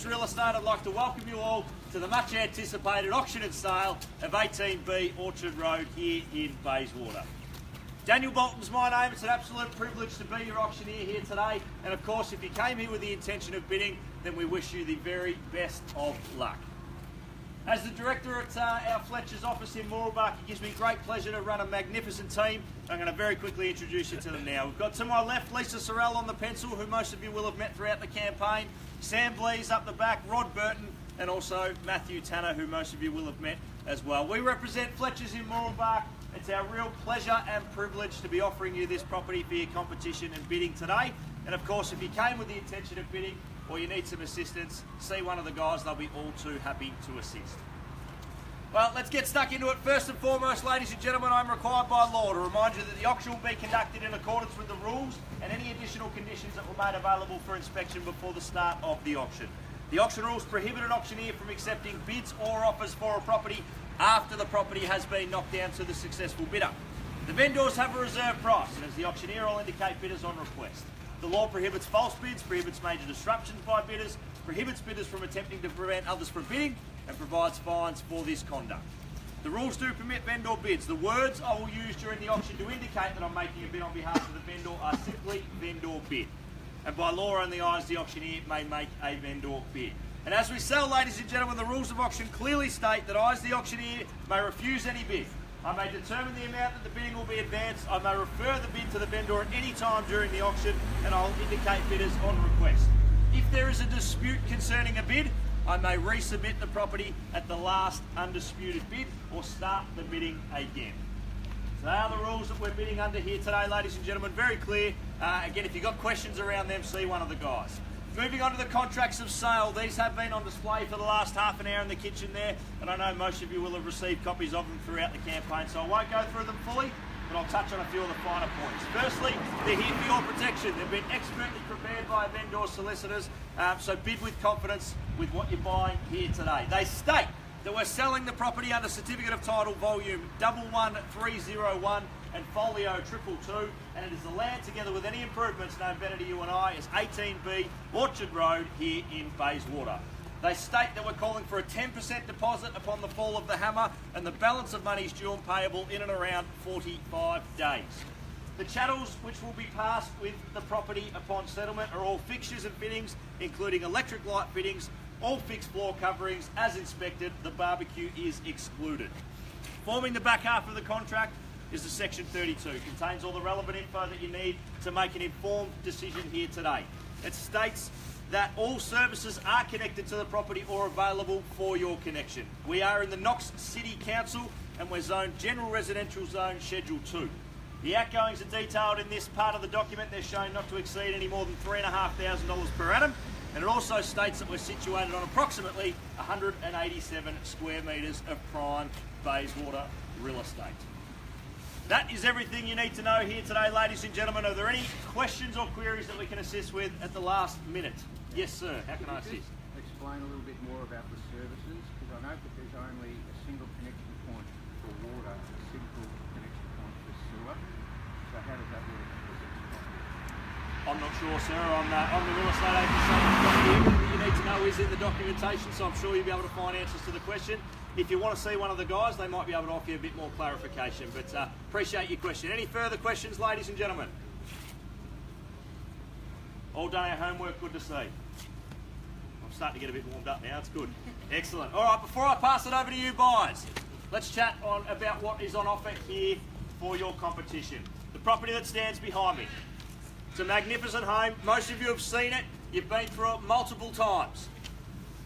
Fletcher's Real Estate. I'd like to welcome you all to the much anticipated auction and sale of 18B Orchard Road here in Bayswater. Daniel Bolton's my name. It's an absolute privilege to be your auctioneer here today. And of course, if you came here with the intention of bidding, then we wish you the very best of luck. As the director at our Fletcher's office in Mooroolbark, it gives me great pleasure to run a magnificent team. I'm going to very quickly introduce you to them now. We've got to my left, Lisa Sorrell on the pencil, who most of you will have met throughout the campaign. Sam Blees up the back, Rod Burton, and also Matthew Tanner, who most of you will have met as well. We represent Fletcher's in Mooroolbark. It's our real pleasure and privilege to be offering you this property for your competition and bidding today. And of course, if you came with the intention of bidding, or you need some assistance, see one of the guys. They'll be all too happy to assist. Well, let's get stuck into it. First and foremost, ladies and gentlemen, I'm required by law to remind you that the auction will be conducted in accordance with the rules and any additional conditions that were made available for inspection before the start of the auction. The auction rules prohibit an auctioneer from accepting bids or offers for a property after the property has been knocked down to the successful bidder. The vendors have a reserve price, and as the auctioneer, I'll indicate bidders on request. The law prohibits false bids, prohibits major disruptions by bidders, prohibits bidders from attempting to prevent others from bidding, and provides fines for this conduct. The rules do permit vendor bids. The words I will use during the auction to indicate that I'm making a bid on behalf of the vendor are simply vendor bid. And by law, only I as the auctioneer may make a vendor bid. And as we sell, ladies and gentlemen, the rules of auction clearly state that I as the auctioneer may refuse any bid. I may determine the amount that the bidding will be advanced. I may refer the bid to the vendor at any time during the auction, and I'll indicate bidders on request. If there is a dispute concerning a bid, I may resubmit the property at the last undisputed bid or start the bidding again. So they are the rules that we're bidding under here today, ladies and gentlemen. Very clear. Again, if you've got questions around them, see one of the guys. Moving on to the contracts of sale. These have been on display for the last half an hour in the kitchen there, and I know most of you will have received copies of them throughout the campaign, so I won't go through them fully, but I'll touch on a few of the finer points. Firstly, they're here for your protection. They've been expertly prepared by vendor solicitors, so bid with confidence with what you're buying here today. They state that we're selling the property under Certificate of Title Volume 11301 and Folio 222, and it is the land together with any improvements known better to you and I as 18B Orchard Road here in Bayswater. They state that we're calling for a 10% deposit upon the fall of the hammer, and the balance of money is due and payable in and around 45 days. The chattels which will be passed with the property upon settlement are all fixtures and fittings, including electric light fittings, all fixed floor coverings as inspected. The barbecue is excluded. Forming the back half of the contract is the Section 32. It contains all the relevant info that you need to make an informed decision here today. It states that all services are connected to the property or available for your connection. We are in the Knox City Council and we're zoned General Residential Zone Schedule 2. The outgoings are detailed in this part of the document. They're shown not to exceed any more than $3,500 per annum, and it also states that we're situated on approximately 187 square metres of prime Bayswater real estate. That is everything you need to know here today, ladies and gentlemen. Are there any questions or queries that we can assist with at the last minute? Yes, sir. How can I assist? Explain a little bit more about the services, because I note that there's only a single connection point for water, a single connection point for sewer. So how does that work? I'm not sure, sir. I'm the real estate agent, so everything that you need to know is in the documentation, so I'm sure you'll be able to find answers to the question. If you want to see one of the guys, they might be able to offer you a bit more clarification, but appreciate your question. Any further questions, ladies and gentlemen? All done our homework, good to see. I'm starting to get a bit warmed up now, it's good. Excellent. All right, before I pass it over to you buyers, let's chat about what is on offer here for your competition. The property that stands behind me. It's a magnificent home. Most of you have seen it. You've been through it multiple times.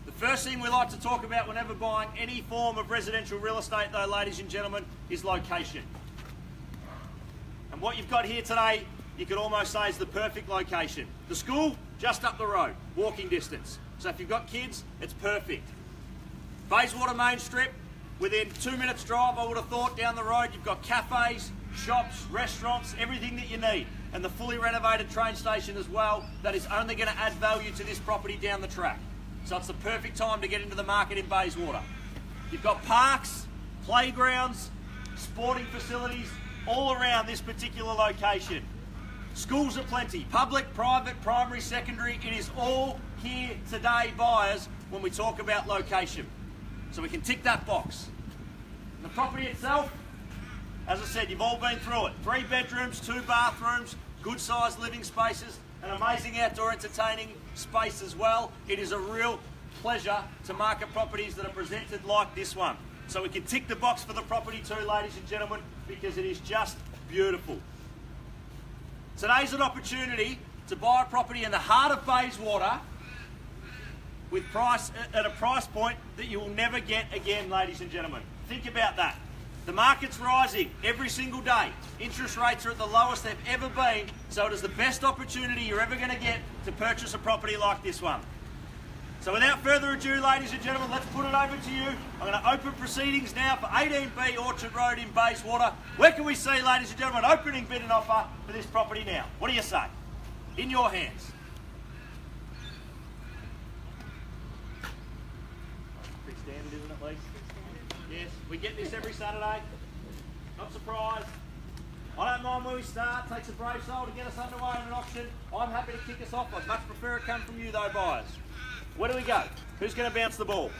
The first thing we like to talk about whenever buying any form of residential real estate, though, ladies and gentlemen, is location. And what you've got here today, you could almost say is the perfect location. The school, just up the road, walking distance. So if you've got kids, it's perfect. Bayswater Main Strip, within 2 minutes drive, I would have thought, down the road, you've got cafes, shops, restaurants, everything that you need. And the fully renovated train station as well, that is only going to add value to this property down the track. So it's the perfect time to get into the market in Bayswater. You've got parks, playgrounds, sporting facilities all around this particular location. Schools are plenty. Public, private, primary, secondary. It is all here today, buyers, when we talk about location. So we can tick that box. The property itself, as I said, you've all been through it. 3 bedrooms, 2 bathrooms, good sized living spaces, an amazing outdoor entertaining space as well. It is a real pleasure to market properties that are presented like this one. So we can tick the box for the property too, ladies and gentlemen, because it is just beautiful. Today's an opportunity to buy a property in the heart of Bayswater with at a price point that you will never get again, ladies and gentlemen. Think about that. The market's rising every single day. Interest rates are at the lowest they've ever been, so it is the best opportunity you're ever going to get to purchase a property like this one. So without further ado, ladies and gentlemen, let's put it over to you. I'm going to open proceedings now for 18B Orchard Road in Bayswater. Where can we see, ladies and gentlemen, opening bid and offer for this property now? What do you say? In your hands. Pretty standard, isn't it, Lee? Yes, we get this every Saturday. Not surprised. I don't mind where we start. Takes a brave soul to get us underway in an auction. I'm happy to kick us off. I'd much prefer it come from you though, buyers. Where do we go? Who's going to bounce the ball?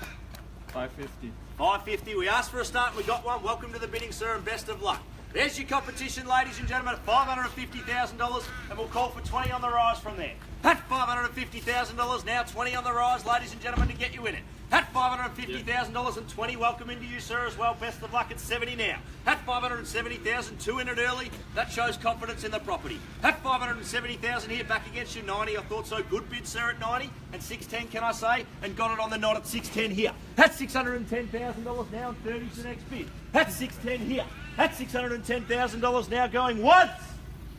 550. 550. We asked for a start and we got one. Welcome to the bidding, sir, and best of luck. There's your competition, ladies and gentlemen, at $550,000, and we'll call for 20 on the rise from there. At $550,000, now 20 on the rise, ladies and gentlemen, to get you in it. At $550,000 and 20, welcome into you, sir, as well. Best of luck at 70 now. At $570,000, 2 in it early. That shows confidence in the property. At $570,000 here, back against you, 90. I thought so. Good bid, sir, at 90. And 610, can I say? And got it on the nod at 610 here. At $610,000 now, and 30's the next bid. At 610 here. At $610,000 now, going once,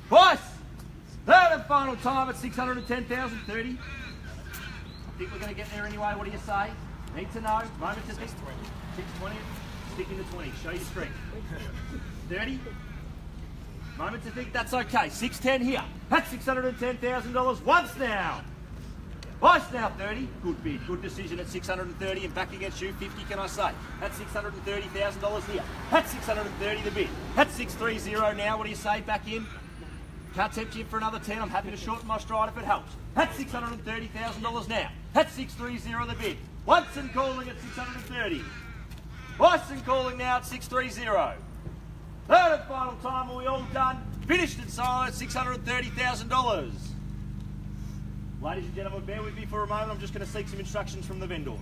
twice, third and final time at $610,000, 30. I think we're going to get there anyway. What do you say? Need to know. Moment to think. 620. Stick in the 20. Show your strength. 30. Moment to think. That's okay. 610 here. That's $610,000 once now. Twice now, 30. Good bid. Good decision at 630 and back against you, 50, can I say? That's $630,000 here. That's 630 the bid. That's 630 now. What do you say? Back in. Can't tempt you for another 10. I'm happy to shorten my stride if it helps. That's $630,000 now. That's 630 the bid. Once and calling at 630. Twice and calling now at 630. Third and final time, are we all done? Finished and sold at $630,000. Ladies and gentlemen, bear with me for a moment. I'm just going to seek some instructions from the vendors.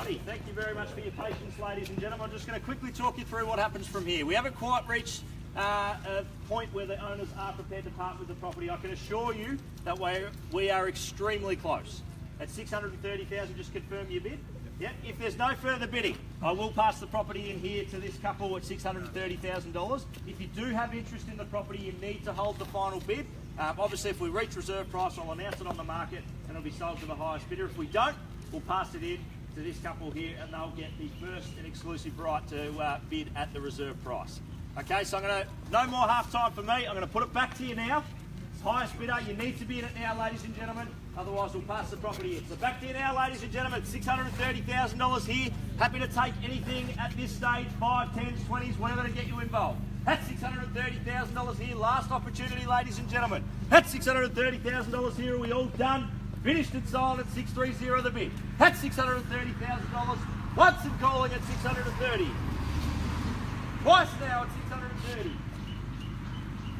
Alrighty, thank you very much for your patience, ladies and gentlemen. I'm just going to quickly talk you through what happens from here. We haven't quite reached a point where the owners are prepared to part with the property. I can assure you that we are extremely close. At $630,000, just confirm your bid. Yep. If there's no further bidding, I will pass the property in here to this couple at $630,000. If you do have interest in the property, you need to hold the final bid. Obviously, if we reach reserve price, I'll announce it on the market and it'll be sold to the highest bidder. If we don't, we'll pass it in to this couple here and they'll get the first and exclusive right to bid at the reserve price. Okay, so no more half time for me. I'm going to put it back to you now. Highest bidder, you need to be in it now, ladies and gentlemen. Otherwise, we'll pass the property in. So back to you now, ladies and gentlemen. $630,000 here. Happy to take anything at this stage, 5, 10s, 20s, whatever to get you involved. That's $630,000 here. Last opportunity, ladies and gentlemen. That's $630,000 here. Are we all done? Finished and sold at 630 the bid. That's $630,000. Once and calling at 630. Twice now at 630.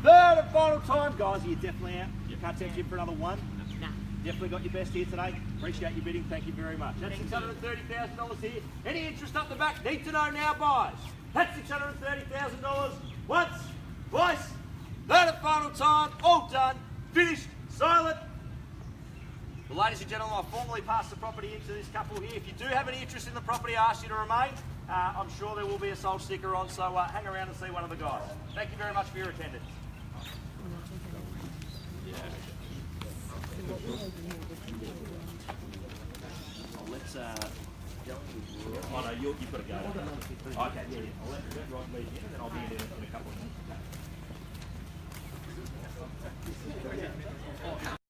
Third and final time, guys. Are you definitely out? You can't tempt you for another one? Nah. Definitely got your best here today. Appreciate your bidding. Thank you very much. That's $630,000 here. Any interest up the back? Need to know now, buys. That's $630,000. Once, twice, third and final time. All done. Finished. Silent. Well, ladies and gentlemen, I formally pass the property into this couple here. If you do have any interest in the property, I ask you to remain. I'm sure there will be a sold sticker on, so hang around and see one of the guys. Thank you very much for your attendance. Let's oh no, you've got to go. Okay, yeah. I'll let the right lead in and then I'll be in a couple of minutes.